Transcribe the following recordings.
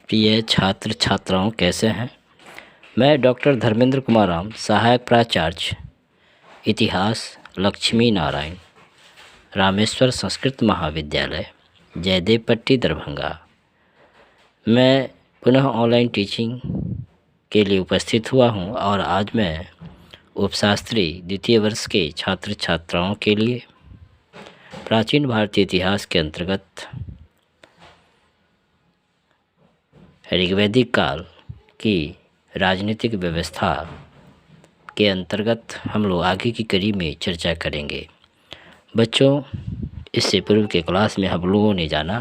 प्रिय छात्र छात्राओं, कैसे हैं। मैं डॉक्टर धर्मेंद्र कुमार राम, सहायक प्राचार्य इतिहास, लक्ष्मी नारायण रामेश्वर संस्कृत महाविद्यालय, जयदेव पट्टी, दरभंगा। मैं पुनः ऑनलाइन टीचिंग के लिए उपस्थित हुआ हूं और आज मैं उपशास्त्री द्वितीय वर्ष के छात्र छात्राओं के लिए प्राचीन भारतीय इतिहास के अंतर्गत ऋग्वैदिक काल की राजनीतिक व्यवस्था के अंतर्गत हम लोग आगे की कड़ी में चर्चा करेंगे। बच्चों, इससे पूर्व के क्लास में हम लोगों ने जाना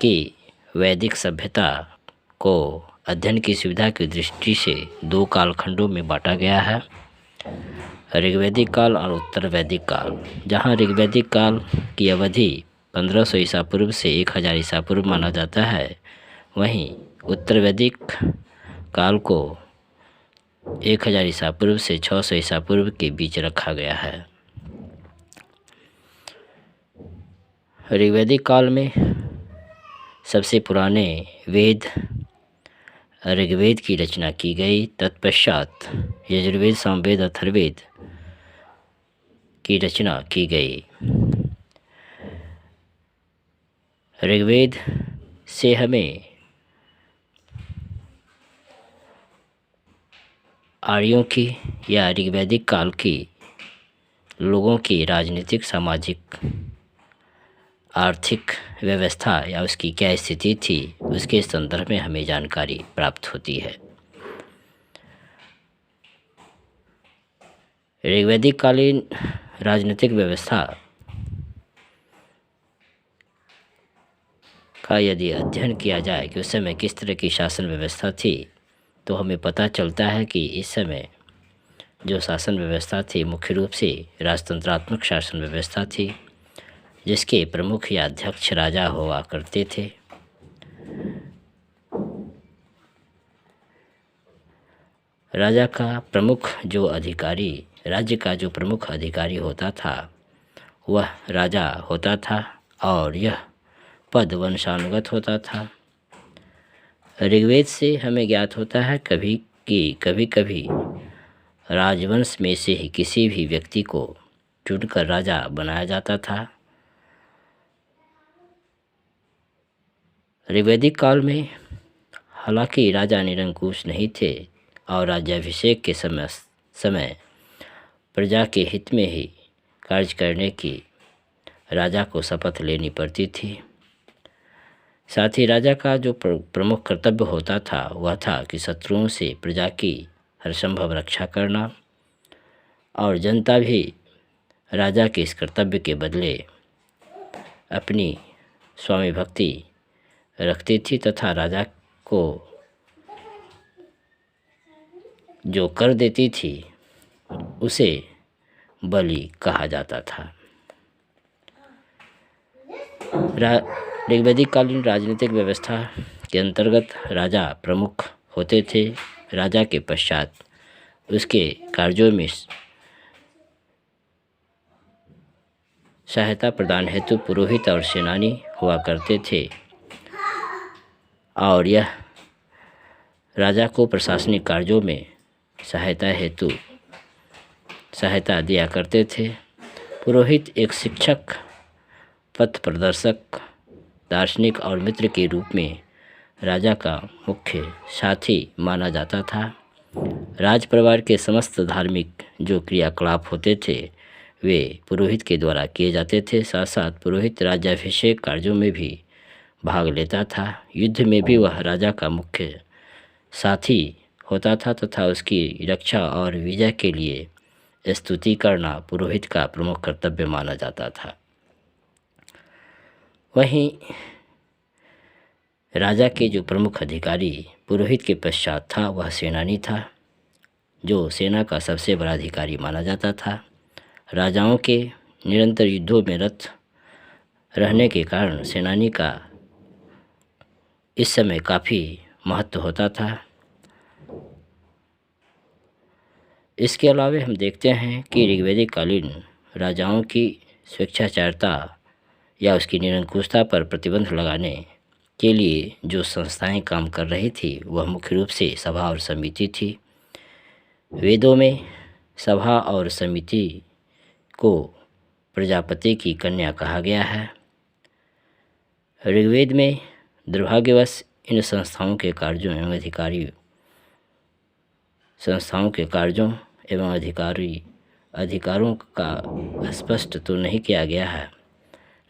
कि वैदिक सभ्यता को अध्ययन की सुविधा की दृष्टि से दो कालखंडों में बांटा गया है, ऋग्वैदिक काल और उत्तर वैदिक काल। जहाँ ऋग्वैदिक काल की अवधि 1500 ईसा पूर्व से 1000 ईसा पूर्व माना जाता है, वहीं उत्तर वैदिक काल को 1000 ईसा पूर्व से 600 ईसा पूर्व के बीच रखा गया है। ऋग्वैदिक काल में सबसे पुराने वेद ऋग्वेद की रचना की गई। तत्पश्चात यजुर्वेद, सामवेद, अथर्ववेद की रचना की गई। ऋग्वेद से हमें आर्यों की या ऋग्वैदिक काल की लोगों की राजनीतिक, सामाजिक, आर्थिक व्यवस्था या उसकी क्या स्थिति थी, उसके संदर्भ में हमें जानकारी प्राप्त होती है। ऋग्वैदिक कालीन राजनीतिक व्यवस्था का यदि अध्ययन किया जाए कि उस समय किस तरह की शासन व्यवस्था थी, तो हमें पता चलता है कि इस समय जो शासन व्यवस्था थी मुख्य रूप से राजतंत्रात्मक शासन व्यवस्था थी, जिसके प्रमुख या अध्यक्ष राजा हुआ करते थे। राजा का प्रमुख जो अधिकारी, राज्य का जो प्रमुख अधिकारी होता था, वह राजा होता था और यह पद वंशानुगत होता था। ऋग्वेद से हमें ज्ञात होता है कभी कभी राजवंश में से ही किसी भी व्यक्ति को चुनकर राजा बनाया जाता था। ऋग्वैदिक काल में हालांकि राजा निरंकुश नहीं थे और राज्याभिषेक के समय प्रजा के हित में ही कार्य करने की राजा को शपथ लेनी पड़ती थी। साथ ही राजा का जो प्रमुख कर्तव्य होता था वह था कि शत्रुओं से प्रजा की हर संभव रक्षा करना, और जनता भी राजा के इस कर्तव्य के बदले अपनी स्वामी भक्ति रखती थी तथा राजा को जो कर देती थी उसे बलि कहा जाता था। ऋग्वैदिक कालीन राजनीतिक व्यवस्था के अंतर्गत राजा प्रमुख होते थे। राजा के पश्चात उसके कार्यों में सहायता प्रदान हेतु पुरोहित और सेनानी हुआ करते थे, और यह राजा को प्रशासनिक कार्यों में सहायता हेतु सहायता दिया करते थे। पुरोहित एक शिक्षक, पथ प्रदर्शक, दार्शनिक और मित्र के रूप में राजा का मुख्य साथी माना जाता था। राज परिवार के समस्त धार्मिक जो क्रियाकलाप होते थे वे पुरोहित के द्वारा किए जाते थे। साथ साथ पुरोहित राज्याभिषेक कार्यों में भी भाग लेता था। युद्ध में भी वह राजा का मुख्य साथी होता था तथा उसकी रक्षा और विजय के लिए स्तुति करना पुरोहित का प्रमुख कर्तव्य माना जाता था। वहीं राजा के जो प्रमुख अधिकारी पुरोहित के पश्चात था वह सेनानी था, जो सेना का सबसे बड़ा अधिकारी माना जाता था। राजाओं के निरंतर युद्धों में रत रहने के कारण सेनानी का इस समय काफ़ी महत्व होता था। इसके अलावा हम देखते हैं कि ऋग्वैदिक कालीन राजाओं की स्वेच्छाचारिता या उसकी निरंकुशता पर प्रतिबंध लगाने के लिए जो संस्थाएं काम कर रही थी वह मुख्य रूप से सभा और समिति थी। वेदों में सभा और समिति को प्रजापति की कन्या कहा गया है। ऋग्वेद में दुर्भाग्यवश इन संस्थाओं के कार्यों एवं अधिकारों का स्पष्ट तो नहीं किया गया है,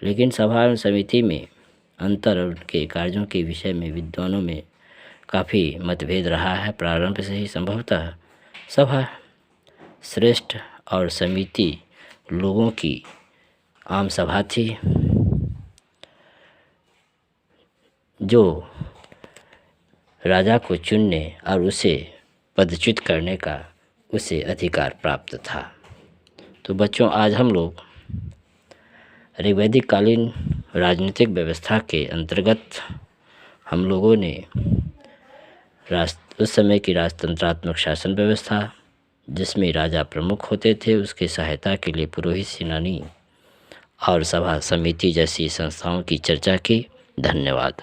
लेकिन सभा एवं समिति में अंतर और उनके कार्यों के विषय में विद्वानों में काफ़ी मतभेद रहा है। प्रारंभ से ही संभवतः सभा श्रेष्ठ और समिति लोगों की आम सभा थी जो राजा को चुनने और उसे पदच्युत करने का उसे अधिकार प्राप्त था। तो बच्चों, आज हम लोग ऋग्वैदिक कालीन राजनीतिक व्यवस्था के अंतर्गत हम लोगों ने उस समय की राजतंत्रात्मक शासन व्यवस्था, जिसमें राजा प्रमुख होते थे, उसकी सहायता के लिए पुरोहित, सेनानी और सभा समिति जैसी संस्थाओं की चर्चा की। धन्यवाद।